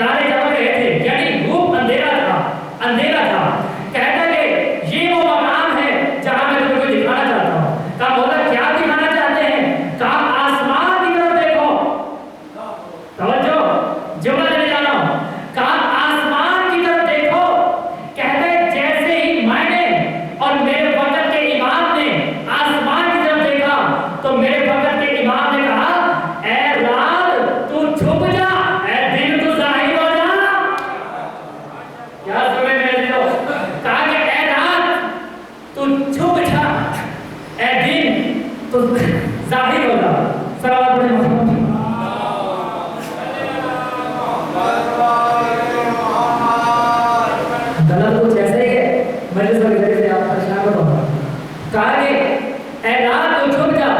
تارے چمک رہے تھے، یعنی دھوپ اندھیرا تھا. کہتا کہ یہ وہ مقام ہے جہاں میں تمہیں دکھانا چاہتا ہوں. کہا مولا کیا دکھانا چاہتے ہیں؟ کہا آسمان کی طرف دیکھو. توجہ جملہ لے جانا. کہا آسمان کی طرف دیکھو. کہتے جیسے ہی میں نے اور میرے وقت کے امام نے آسمان کی طرف دیکھا تو میرے وقت کے امام نے کہا اے رات تو چھپ جا، اے دن تو ظاہر ہو جا. کیا سمجھ رہے ہو؟ کہا کہ اے رات تو چھپ جا، اے دن تو ظاہر ہو جا. صلوات علی محمد. غلط کچھ ایسے ہی ہے، مجلس وغیرہ سے آپ پریشان ہو رہا. کہا کہ اے رات تو چھپ جا،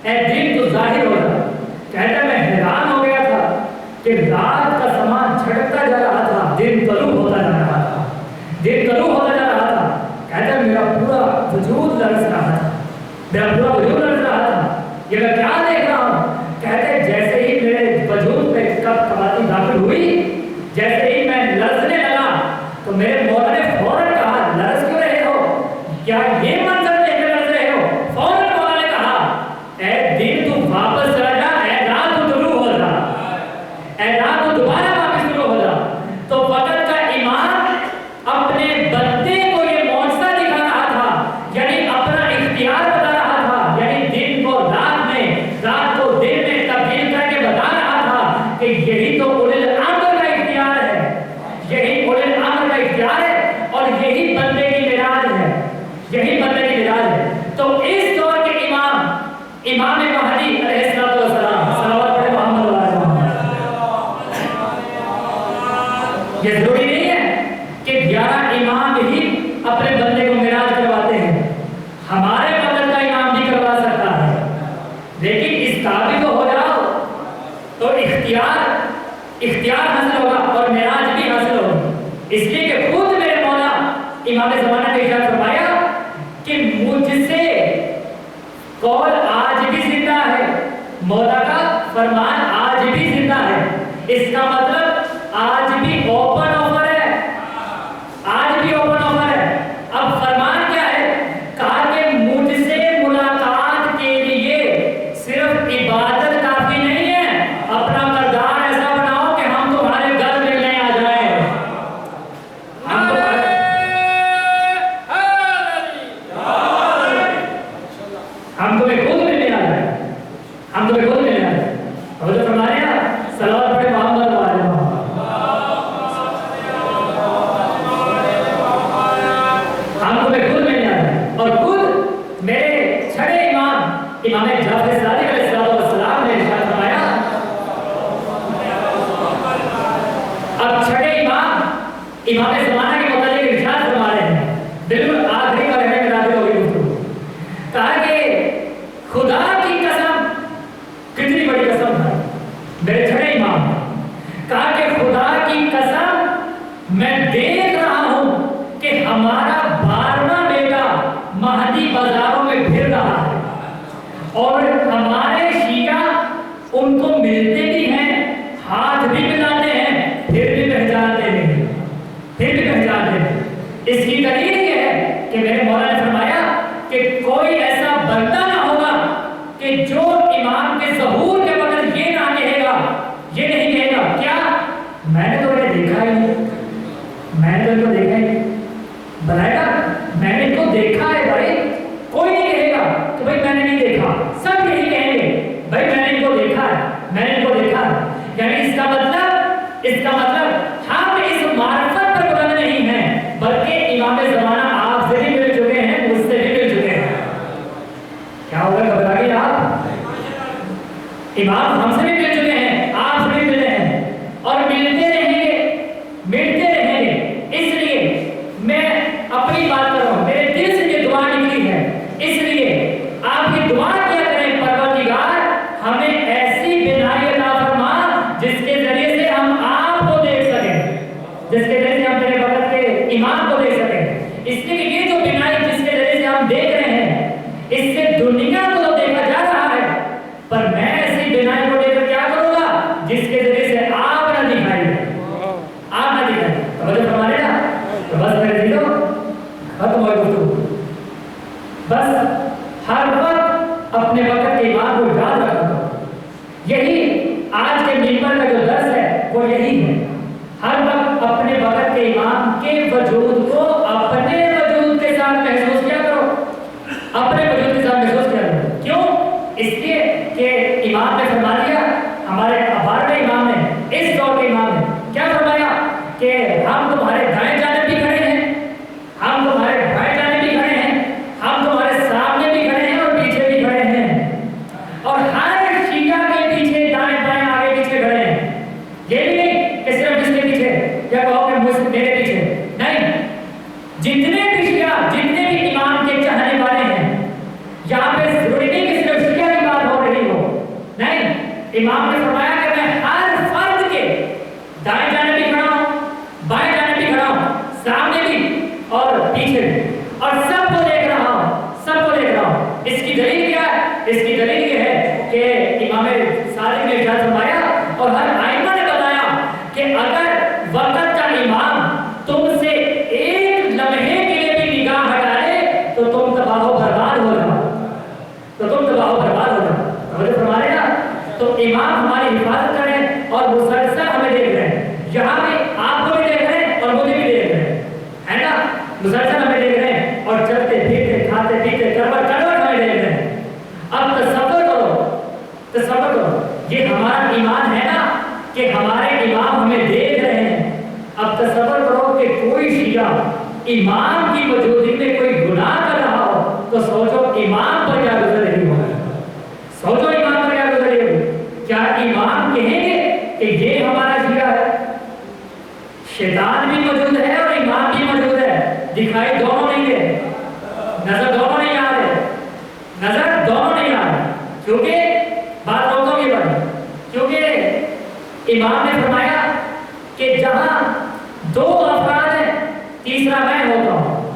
اے دن تو ظاہر ہو جا. کہتا میں حیران ہو گیا تھا کہ رات کا سامان جھٹکتا جا رہا تھا، دن طلوع ہوتا جا رہا تھا، دن طلوع ہوتا جا رہا تھا. کہتا میرا پورا وجود لرز رہا تھا، میرا پورا وجود لرز رہا تھا. یہ میں کیا دیکھ رہا ہوں؟ کہتے جیسے ہی میرے وجود پہ کباتی داخل ہوئی، جیسے ہی میں لرزنے لگا تو میرے مولا نے فوراً کہا لرز کیوں رہے ہو؟ کیا یہ منظر دیکھ کر لرز رہے ہو؟ فوراً مولا نے کہا اے دن تو واپس چلا جا، اے رات تو طلوع ہو جا، اے رات تو دوبارہ واپس طلوع ہو جا. تو وقت کا امام اپنے بندے کو یہ معجزہ دکھا رہا تھا، یعنی اپنا اختیار بتا رہا تھا، یعنی دن کو رات میں، رات کو دن میں تبدیل کر کے بتا رہا تھا کہ یہی تو اولی الامر کا اختیار ہے، یہی اولی الامر کا اختیار ہے اور یہی بندے کی معراج ہے، یہی بندے کی معراج ہے. تو اس دور کے امام مہدی علیہ السلام صلوات علی محمد و آل محمد. یہ ضروری نہیں ہے کہ 11 امام ہی اپنے بندے کو معراج کرواتے ہیں، ہمارے وقت کا امام بھی کروا سکتا ہے. لیکن اس قابل ہو جاؤ تو اختیار حاصل ہوگا اور معراج بھی حاصل ہوگا. اس لیے کہ خود میرے مولا امام زمانہ نے ارشاد فرمایا کہ مجھ سے قول آج بھی زندہ ہے، مولا کا فرمان آج بھی زندہ ہے. اس کا مطلب آج بھی اوپن آفر ہے، آج بھی اوپن آفر ہے. اب فرمان کیا ہے؟ کہا کہ مجھ سے ملاقات کے لیے صرف عبادت کافی نہیں ہے، اپنا کردار ایسا بناؤ کہ ہم تمہارے گھر ملنے آ جائیں. ہم تمہیں خود ملنے آ جائیں، ہم تمہیں خود ملنے آ جائیں. حضرت فرمایا صلوات پڑھے محمد و آل محمد. ہم تمہیں خود ملنے آ جائیں. اور خود میرے چھڑے امام جعفر صادق علیہ السلام نے ارشاد فرمایا. اب چھڑے امام زمانہ کے متعلق ارشاد فرما رہے ہیں، بالکل آخری پر ہے داخل ہو گئی گفتگو. کہا کہ خدا کی قسم، کتنی بڑی قسم ہے میرے چھڑے امام. کہا کہ خدا کی قسم میں دیکھ رہا ہوں کہ ہمارا 12واں بیٹا مہدی بازاروں میں پھر رہا ہے اور ہمارے شیعہ ان کو ملتے بھی ہیں، ہاتھ بھی ملاتے ہیں، پھر بھی پہچانتے نہیں، پھر بھی پہچانتے نہیں. اس کی دلیل یہ ہے کہ میرے مولا نے فرمایا کہ کوئی ایسا بندہ نہ ہوگا کہ جو امام کے ظہور کے وقت یہ نہ کہے گا، یہ نہیں کہے گا کیا میں نے تو انہیں دیکھا ہی نہیں، میں نے تو ان کو دیکھا ہی نہیں. بتائے گا میں نے ان کو دیکھا ہے. بھائی کوئی نہیں کہے گا کہ بھائی میں نے نہیں دیکھا، سب یہی کہیں گے بھائی میں نے ان کو دیکھا ہے، میں نے ان کو دیکھا ہے. یعنی اس کا مطلب ہم اس معرفت پر بلند نہیں ہیں، بلکہ امام زمانہ آپ سے بھی مل چکے ہیں، مجھ سے بھی مل چکے ہیں. کیا ہوگا گھبرا گئے آپ؟ امام ہم سے بھی مل چکے ہیں، آپ سے بھی ملے ہیں اور ملتے رہیں گے، ملتے رہیں گے. اس لیے میں اپنی بات کر رہا ہوں، میرے دل سے یہ دعا نکلی ہے. اس لیے آپ یہ دعا کیا کریں پروردگار ہمیں ایسی بینائی عطا فرما جس کے ذریعے سے ہم آپ کو دیکھ سکیں، جس کے ذریعے سے ہم تیرے وقت کے امام کو دیکھ سکیں. اس لیے کہ یہ جو بینائی جس کے ذریعے سے ہم دیکھ رہے ہیں اس سے دنیا کو تو دیکھا جا رہا ہے، پر میں ایسی بینائی کو لے کر کیا کروں گا جس کے ذریعے سے آپ نہ دکھائی دے، نہیں ہے. ہر وقت اپنے وقت کے امام کے وجود کو اپنے وجود کے ساتھ محسوس کیا کرو, اپنے وجود کے ساتھ محسوس کیا کرو. کیوں؟ اس لیے کہ امام نے فرما دیا, ہمارے 12ویں امام نے, اس دور کے امام نے کیا فرمایا کہ ہم تمہارے دائیں جانب بھی کھڑے ہیں, ہم تمہارے بائیں جانب بھی کھڑے ہیں, ہم تمہارے سامنے بھی کھڑے ہیں اور پیچھے بھی کھڑے ہیں, اور ہر شیعہ کے پیچھے دائیں بائیں آگے پیچھے کھڑے ہیں. یہ بھی نہیں کہ صرف اس کے پیچھے یا کہو کہ مجھ میرے پیچھے نہیں, جتنے بھی شیعہ جتنے بھی امام کے چاہنے والے ہیں, یہاں پہ ضروری نہیں کہ صرف شیعہ کی بات ہو رہی ہو, نہیں, امام نے فرمایا کہ میں ہر فرد کے دائیں جانب بھی کھڑا ہوں, بائیں جانب بھی کھڑا ہوں, سامنے بھی اور پیچھے بھی, اور سب کو دیکھ رہا ہوں, سب کو دیکھ رہا ہوں. اس کی دلیل کیا ہے؟ اس کی دلیل یہ ہے کہ امام صادق نے ارشاد فرمایا اور ہر ائمہ نے بتایا کہ اگر وقت کا امام تم سے ایک لمحے کے لیے بھی نگاہ ہٹا لے تو تم تباہ و برباد ہو جاؤ, تو تم تباہ و برباد ہو جاؤ. توجہ فرما رہے نا؟ تو امام ہماری حفاظت کریں اور مسلسل ہمیں دیکھ رہے ہیں, یہاں بھی آپ کو بھی دیکھ رہے ہیں اور مجھے بھی دیکھ رہے ہیں, ہے نا, مسلسل ہمیں دیکھ رہے ہیں اور چلتے پھرتے کھاتے پیتے کروٹ کروٹ ہمیں دیکھ رہے ہیں. اب تصور کرو, تصور کرو, یہ ہمارا ایمان ہے نا کہ ہمارے امام ہمیں دیکھ رہے ہیں. اب تصور کرو کہ کوئی شیعہ امام کی موجودگی میں کوئی گناہ کر رہا ہو تو سوچو امام پر کیا گزر رہی ہوگی, سوچو امام پر کیا گزر رہی ہوگی. کیا امام کہیں گے کہ یہ ہمارا شیعہ ہے؟ شیطان بھی موجود ہے اور امام بھی موجود ہے, دکھائی دونوں نہیں دے, نظر دونوں نہیں آ رہے, نظر دونوں نہیں آ رہے. کیونکہ بات روکو یہ بات, کیونکہ امام نے فرمایا کہ جہاں دو افراد ہیں تیسرا میں ہوتا ہوں,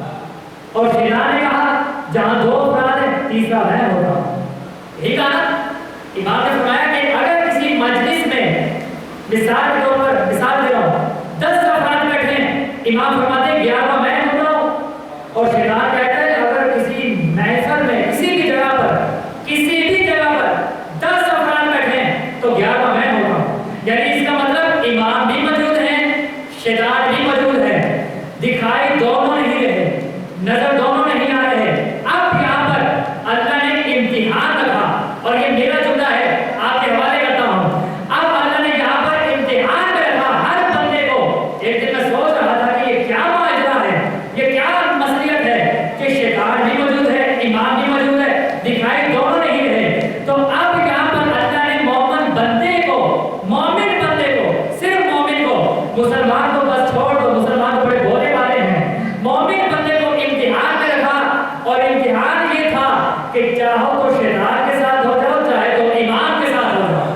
اور شیطان نے کہا جہاں دو افراد ہیں تیسرا میں ہوتا ہوں. یہی کہا امام نے فرمایا کہ اگر کسی مجلس میں مثال کے طور پر مثال دے رہا ہوں 10 افراد بیٹھے ہیں, امام فرماتے ہیں 11واں میں ہوتا ہوں, اور شیطان کہتا ہے اگر کسی محفل میں کسی بھی جگہ پر 10 افراد بیٹھے ہیں تو 11واں میں ہوتا ہوں. یعنی اس کا مطلب امام بھی موجود ہیں, شیطان بھی موجود ہے, دکھائی دونوں نہیں رہے, نظر دونوں نہیں آ رہے. اب یہاں پر اللہ نے امتحان رکھا, اور یہ میرا جملہ ہے آپ کے حوالے کرتا ہوں. اب اللہ نے یہاں پر امتحان میں رکھا ہر بندے کو. ایک دن میں سوچ رہا تھا کہ یہ کیا معجزہ ہے, یہ کیا مصلیحت ہے کہ شیطان بھی موجود ہے, امام بھی موجود ہے, دکھائی دونوں نہیں رہے. تو اب یہاں پر اللہ نے مومن بندے کو, صرف مومن کو, مسلمان کو بس چھوڑ دو, مسلمان تو بڑے بولے والے ہیں, مومن بندے کو امتحان میں رکھا, اور امتحان یہ تھا کہ چاہو تو شیطان کے ساتھ ہو جاؤ, چاہے تو امام کے ساتھ ہو جاؤ,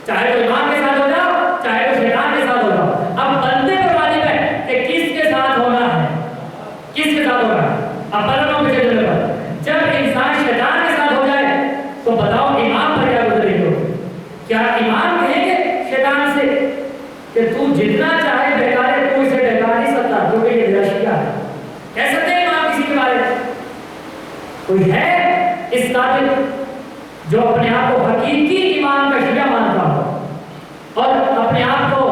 چاہے تو امام کے ساتھ ہو جاؤ, چاہے تو شیطان کے ساتھ ہو جاؤ. اب بندے پر واجب ہے کہ کس کے ساتھ ہونا ہے, کس کے ساتھ ہونا ہے. اب پلنوں پہ چلے گا, جب انسان شیطان کے ساتھ ہو جائے تو بتاؤ امام پر کیا گزرے گی. کیا امام کہیں گے شیطان سے کہ تو جتنا چاہے بہکا لے, تو اسے بہکا نہیں سکتا کیونکہ یہ میرا شیعہ ہے؟ کہہ سکتے ہیں امام کسی کے بارے میں؟ کوئی ہے اس قابل جو اپنے آپ کو حقیقی امام کا شیعہ مانتا ہو اور اپنے آپ کو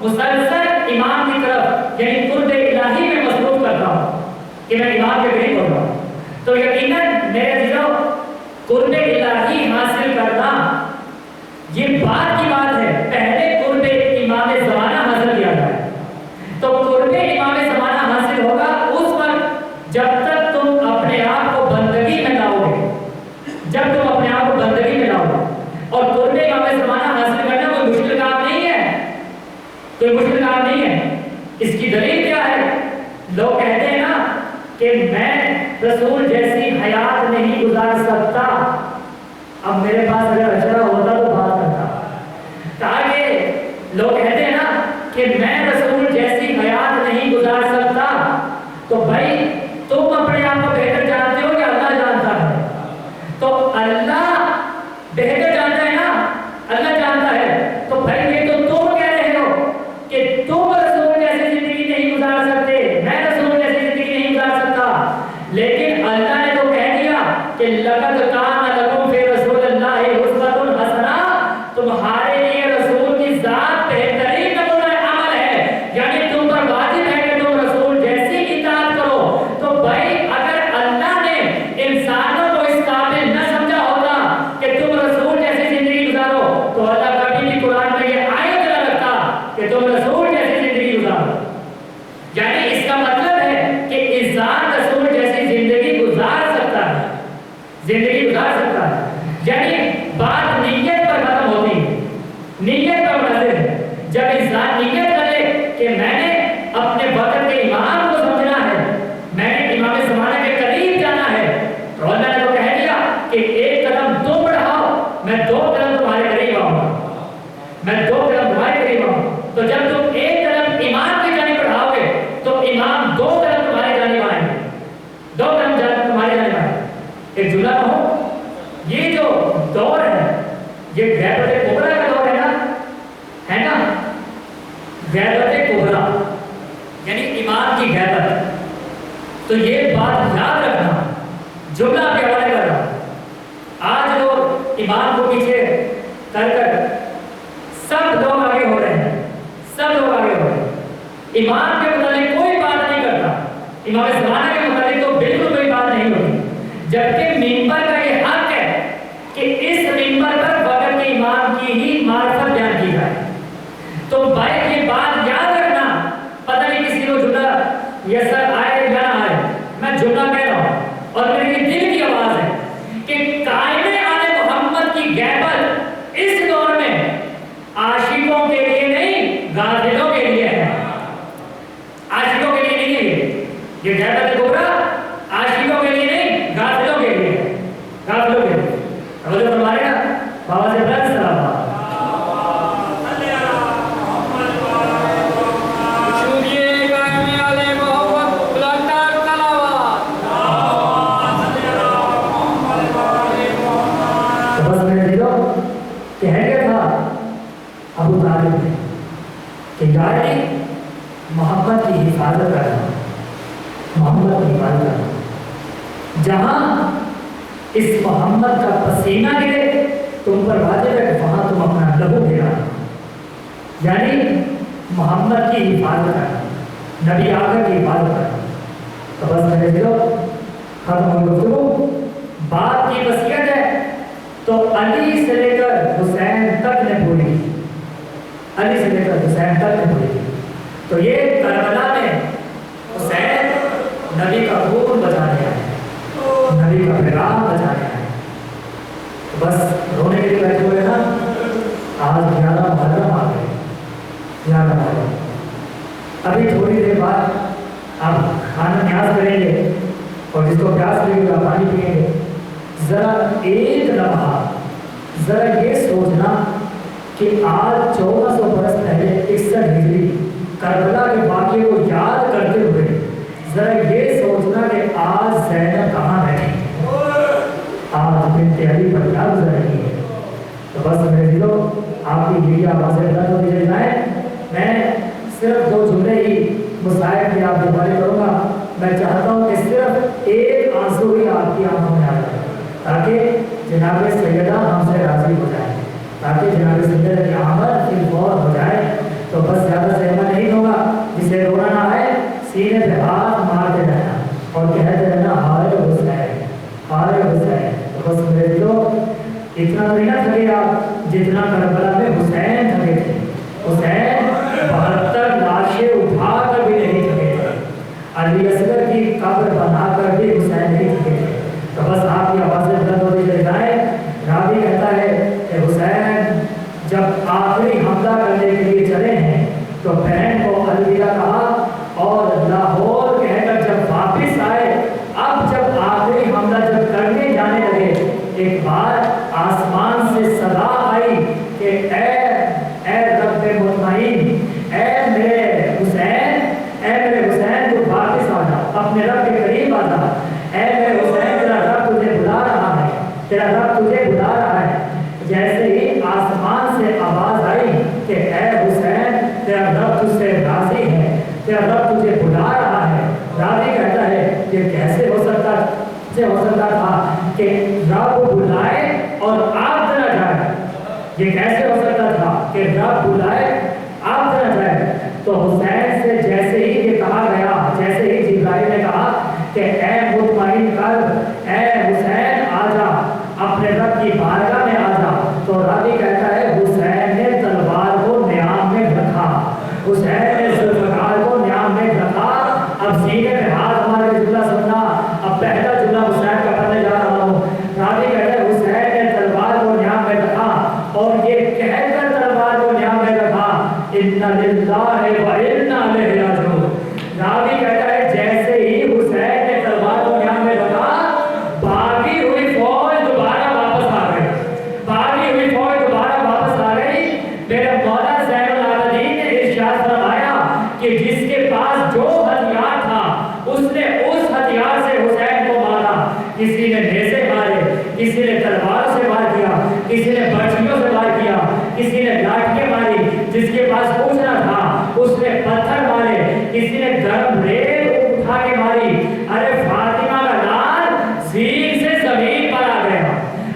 مسلسل امام کی طرف یعنی قرب الہی میں مصروف کرتا ہو کہ میں امام کے قریب ہو رہا ہوں؟ تو یقیناً میرے عزیزو, قرب الہی حاصل کرنا یہ بات کی بات ہے, پہلے قرب امام زمانہ حاصل کیا جائے. تو قرب امام زمانہ حاصل ہوگا اس وقت جب تک تم اپنے آپ کو بندگی میں لاؤ گے, جب تم اپنے آپ کو بندگی میں لاؤ گے. اور قرب امام زمانہ حاصل کرنا کوئی مشکل کام نہیں ہے, کوئی مشکل کام نہیں ہے. اس کی دلیل کیا ہے؟ لوگ کہتے ہیں نا کہ میں رسول جیسی حیات نہیں گزار سکتا. اب میرے پاس اگر اشرا ہوتا تو بات کرتا. تاکہ لوگ کہتے ہیں نا کہ میں رسول جیسی حیات نہیں گزار سکتا, تو بھائی تم اپنے آپ کو بہتر جانتے ہو یا اللہ جانتا ہے؟ تو اللہ بہتر جانتا ہے نا, اللہ جانتا ہے. تو بھائی یہ تو تم کہہ رہے ہو کہ تم رسول جیسی زندگی نہیں گزار سکتے, میں رسول جیسی زندگی نہیں گزار سکتا. لیکن اللہ نے تو کہہ دیا کہ لقد کان لکم فی رسول اللہ اسوۃ یعنی بات نیت پر ختم ہوتی ہے، نیت پر منحصر ہے۔ جب انسان نیت کرے کہ میں نے اپنے وقت کے امام کو سمجھنا ہے، میں نے امام زمانہ کے قریب جانا ہے، تو اللہ نے تو کہہ دیا کہ ایک قدم تم بڑھاؤ، میں 2 قدم تمہارے قریب آؤں گا، میں 2 قدم تمہارے قریب آؤں گا۔ تو جب تم ایک قدم امام کی جانب بڑھاؤ گے تو امام 2 قدم تمہارے جانب آئیں گے، 2 قدم تمہارے جانب آئیں گے۔ ایک جملہ کہوں، یہ جو دور ہے یہ غیبت کبریٰ کا دور ہے نا، ہے نا، غیبت کبریٰ یعنی امام کی غیبت۔ تو یہ بات یاد رکھنا، جملہ آپ کے حوالے کر رہا ہوں۔ آج لوگ امام کو پیچھے کر کر سب لوگ آگے ہو رہے ہیں، سب لوگ آگے ہو رہے ہیں، امام کے متعلق کوئی بات نہیں کرتا، امام زمانہ کے متعلق تو بالکل کوئی بات نہیں ہوتی، جبکہ منبر کا یہ حق ہے کہ اس منبر پر وقت کے امام کی ہی معرفت بیان کی جائے۔ تو بھائی یہ بات یاد رکھنا، پتہ نہیں کسی کو جملہ یسر آئے یا نہ آئے، میں جملہ کہہ رہا ہوں اور میری دل کی آواز ہے کہ قائم آل محمد کی غیبت اس دور میں عاشقوں کے لیے نہیں، غافلوں کے لیے ہے، عاشقوں کے لیے نہیں ہے یہ غیبت کبریٰ، عاشقوں کے لیے نہیں، غافلوں کے لیے ہے، غافلوں کے لیے۔ توجہ فرما رہے نا، بابا سے بلند سلام۔ ابو طالب نے کہ یاری محمد کی حفاظت کرنا، محمد کی حفاظت کرنا، جہاں اس محمد کا پسینہ گرے تم پر واجب ہے کہ وہاں تم اپنا لہو گرانا، یعنی محمد کی حفاظت کرنا، نبی آخر کی حفاظت کرنا۔ تو بس میرے دلو ختم ہو گفتگو، بات کی وصیت ہے تو علی سے لے کر حسین تک نے پوری کی، علی سے لے کر حسین تک نے پوری کی۔ تو یہ کربلا میں حسین نبی کا خون بچانے آئے، نبی کا پیغام بچانے آئے۔ تو بس رونے کے لیے بیٹھے ہوئے نا، آج 11 محرم آ گئے، 11 محرم۔ ابھی تھوڑی دیر بعد آپ کھانا نیاز کریں گے اور جس کو پیاس لگے گا پانی پئیں گے۔ ذرا ایک لمحہ ذرا یہ سوچنا کہ آج 1400 برس پہلے 61 ہجری کربلا کے واقعے کو یاد کرتے ہوئے ذرا یہ سوچنا کہ آج زینب کہاں بیٹھی ہے، آج بنت علی پر کیا گزر رہی ہے۔ تو بس میرے دلوں آپ کی میری آوازیں بلند ہوتی چلی جائیں۔ میں صرف 2 جملے ہی مصائب کی آپ دیوارے کروں گا۔ میں چاہتا ہوں کہ صرف ایک آنسو ہی آپ کی آنکھوں میں آ جائے تاکہ جناب سیدہ ہم سے راضی ہو جائے، تاکہ جناب سیدہ کی آمد پھر فوت ہو جائے۔ تو بس زیادہ سے میں نہیں دوں گا، جسے رونا نہ آئے سینے پہ ہاتھ مارتے رہنا اور کہتے رہنا ہائے حسین، ہائے حسین۔ تو بس میرے دلوں اتنا نہیں نہ تھکے آپ جتنا کربلا میں حسین تھکے تھے۔ حسین 72 لاشیں اٹھا کر بھی نہیں تھکے تھے، علی اصغر کی قبر بنا کر بھی حسین نہیں تھکے تھے۔ تو بس آپ کی آوازیں بلند ہوتی چلی جائیں۔ راوی کہتا ہے کہ حسین جب آخری حملہ کرنے کے لیے چلے ہیں تو بہن کو الوداع کہا اور لاہور کہہ کر جب واپس آئے، اب جب آخری حملہ جب کرنے جانے لگے، ایک بار آسمان سے صدا آئی کہ اے رب مطمئن، اے میرے حسین تو واپس آ جا، اپنے رب کے قریب آ جا، اے میرے حسین تیرا رب تجھے بلا رہا ہے، تیرا رب تجھے بلا رہا ہے۔ جیسے ہی آسمان سے آواز آئی کہ اے حسین تیرا رب تجھ سے راضی ہے، تیرا رب تجھے بلا رہا ہے، راوی کہتا ہے کہ کیسے ہو سکتا تھا کہ رب بلائے اور آپ نہ جائے، یہ کیسے ہو سکتا تھا کہ رب بلائے آپ نہ جائے۔ تو حسین سے جیسے ہی یہ کہا گیا، جیسے ہی جبرائیل نے کہا کہ اے مطمئن قلب، اے حسین آ جا، اپنے رب کی بارگاہ میں آ جا، تو راوی کہتا ہے حسین نے تلوار کو نیام میں رکھا، حسین نے ذوالفقار کو نیام میں رکھا۔ اب سینے میں ہاتھ ہمارے جملہ سننا، اب پہلا جملہ حسین کا پڑھنے جا رہا ہوں۔ راوی کہتا ہے حسین نے تلوار کہ جس کے پاس جو ہتھیار تھا اس نے اس ہتھیار سے حسین کو مارا. کسی نے نیزے مارے, کسی نے تلوار سے وار کیا, کسی نے برچھیوں سے وار کیا, کسی نے لاٹھیاں ماری, جس کے پاس کچھ نہ تھا اس نے پتھر مارے, کسی نے گرم ریت اٹھا کے ماری. ارے فاطمہ کا لال زین سے زمین پر آ گیا,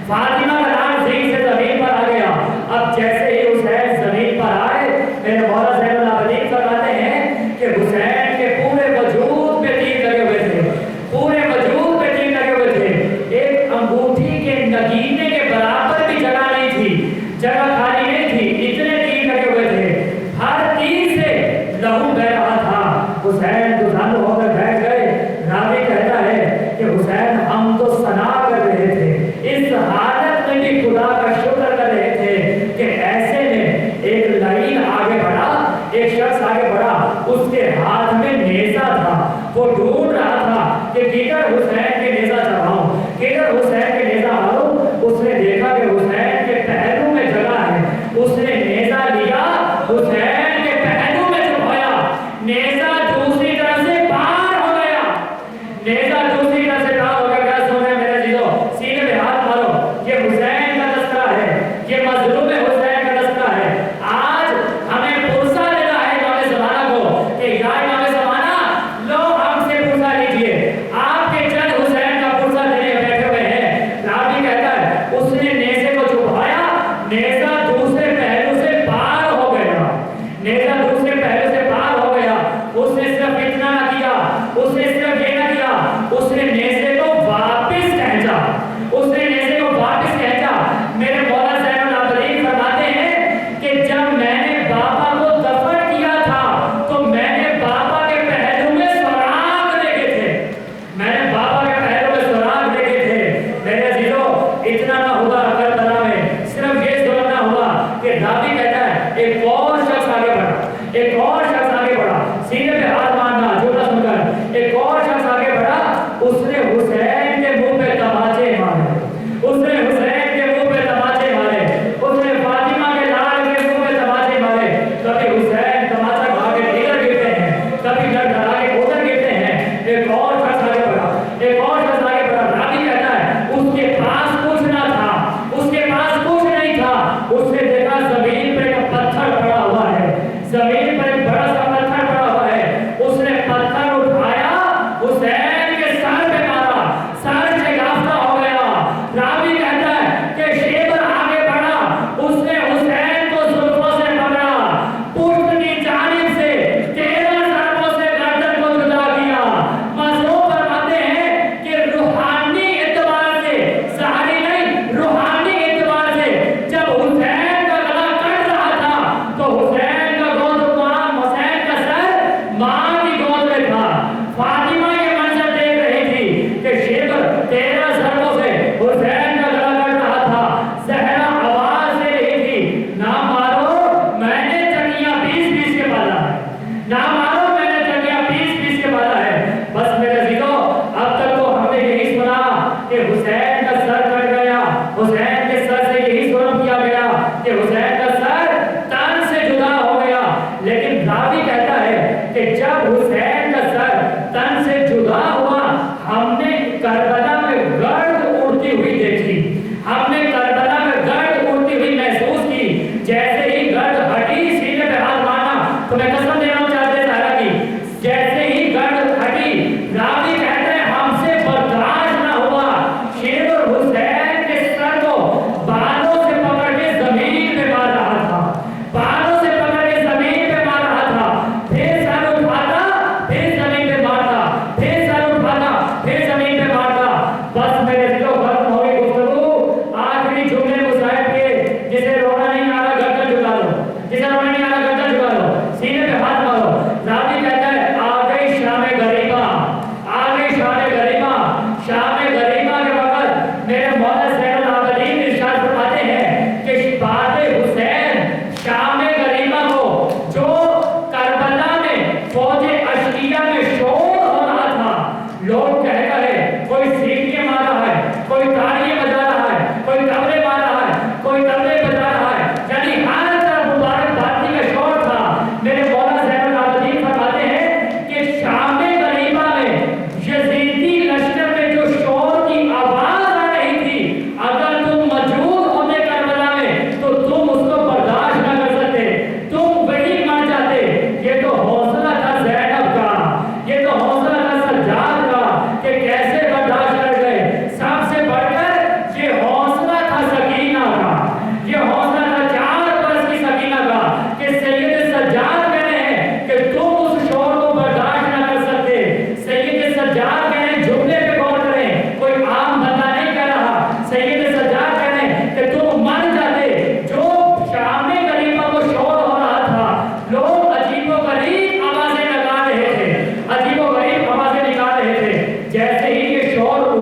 فاطمہ کا لال زین سے زمین پر آ گیا. اب جیسے ہی حسین زمین پر آئے, میرے مولا زین العابدین فرماتے ہیں کہ حسین کے پورے وجود پہ تیر لگے ہوئے تھے, پورے وجود پہ تیر لگے ہوئے تھے. ایک انگوٹھی کے نگینے کے برابر بھی جگہ نہیں تھی, جگہ خالی نہیں تھی, اتنے تیر لگے ہوئے تھے. ہر تیر سے لہو بہ رہا تھا. حسین دھند ہو کر بیٹھ گئے. راوی کہتا ہے کہ حسین ہم تو ثنا کر رہے تھے, اس حالت میں بھی خدا کا شکر کر رہے تھے کہ ایسے میں ایک لعین آگے بڑھا, ایک شخص آگے بڑھا, اس کے ہاتھ میں نیزہ تھا. وہ ڈھونڈ رہا تھا کہ کدھر حسین کے نیزہ چڑھاؤں, کدھر حسین کے نیزہ ماروں. اس نے دیکھا کہ حسین کے پہلو میں جگہ ہے. اس نے نیزہ لیا, حسین کے پہلو میں چبھایا, نیزہ دوسری طرف سے پار ہو گیا, نیزہ دوسری طرف سے پار ہو گیا. کیا سن رہے ہیں میرے عزیزو, سینے پہ ہاتھ مارو. یہ حسین کا تذکرہ ہے, یہ مظلوم حسین کا تذکرہ ہے. آج ہمیں پرسہ دینا ہے امام زمانہ کو کہ یا امام زمانہ لو ہم سے پرسہ لیجئے. آپ کے چند حسین کا پرسہ دینے بیٹھے ہوئے ہیں. راوی کہتا ہے اس نے نیزے کو چبھایا, نیزہ دوسرے پہلو سے پار ہو گیا, نیزہ دوسرے پہلو سے پار ہو گیا. اس نے صرف اتنا نہ کیا, اس نے صرف یہ نہ کیا, اس نے نیزے کو واپس کھینچا, اس نے نیزے کو واپس کھینچا. میرے مولا زین العابدین فرماتے ہیں کہ جب میں نے بابا کو دفن کیا تھا تو میں نے بابا کے پہلو میں سراغ دیکھے تھے, میں نے بابا کے پہلو میں سراغ دیکھے تھے. میرے عزیزو اتنا نہ ہوا کربلا میں, صرف یہ ظلم نہ ہوا کہ راوی کہتا ہے ایک اور شخص آگے بڑھا, ایک اور شخص آگے بڑھا. سینے پہ ہاتھ مارنا جھوٹا سن کر. ایک اور شخص آگے بڑھا, اس نے حسین کے منہ پہ تماچے مارے, اس نے حسین کے منہ پہ تماچے مارے, اس نے فاطمہ کے لال کے منہ پہ تماچے مارے. کبھی حسین تماچا کھا کے ادھر گرتے ہیں, کبھی ڈر ڈرا کے ادھر گرتے ہیں. ایک اور شخص آگے بڑھا, ایک اور شخص آگے بڑھا. راوی کہتا ہے اس کے پاس کچھ نہ تھا, اس کے پاس کچھ نہیں تھا. اس نے دیکھا زمین پہ ایک پتھر پڑا ہوا ہے, زمین پر ایک بڑا سا پتھر پڑا ہوا ہے. اس نے پتھر اٹھایا, حسین کے سر پہ مارا, سر سے یافتہ ہو گیا. راوی کہتا ہے کہ شیبر آگے بڑھا, اس نے حسین کو زلفوں سے پکڑا, پشت کی جانب سے 13 ضربوں سے گردن کو جدا کیا. مظلوم فرماتے ہیں کہ روحانی اعتبار سے, ظاہری نہیں, روحانی اعتبار سے جب حسین کا گلا کٹ رہا تھا تو حسین کا گود ماں, حسین کا سر ماں کی گود میں تھا. فاطمہ یہ منظر دیکھ رہی تھی کہ شیبر 13 ضربوں سے حسین کا گلا کٹ رہا تھا. زہرا آواز دے رہی تھی, نہ مارو, میں نے چنگیاں 20 کے بالا ہے, نہ مارو, میں نے چنگیاں 20 کے بالا ہے. بس میرے عزیزو اب تک تو ہم نے یہی سنا کہ حسین کا سر کٹ گیا, حسین کے سر سے یہی ظلم کیا گیا کہ حسین کا سر تن سے جدا ہو گیا. لیکن راوی کہتا ہے کہ جب حسین کا سر تن سے جدا ہوا, ہم نے کربلا میں گرد اڑتی ہوئی دیکھی, ہم نے کربلا میں گرد اڑتی ہوئی محسوس کی. جیسے ہی گرد ہٹی, سینے پہ ہاتھ مارنا, تو میں قسم دے رہا ہوں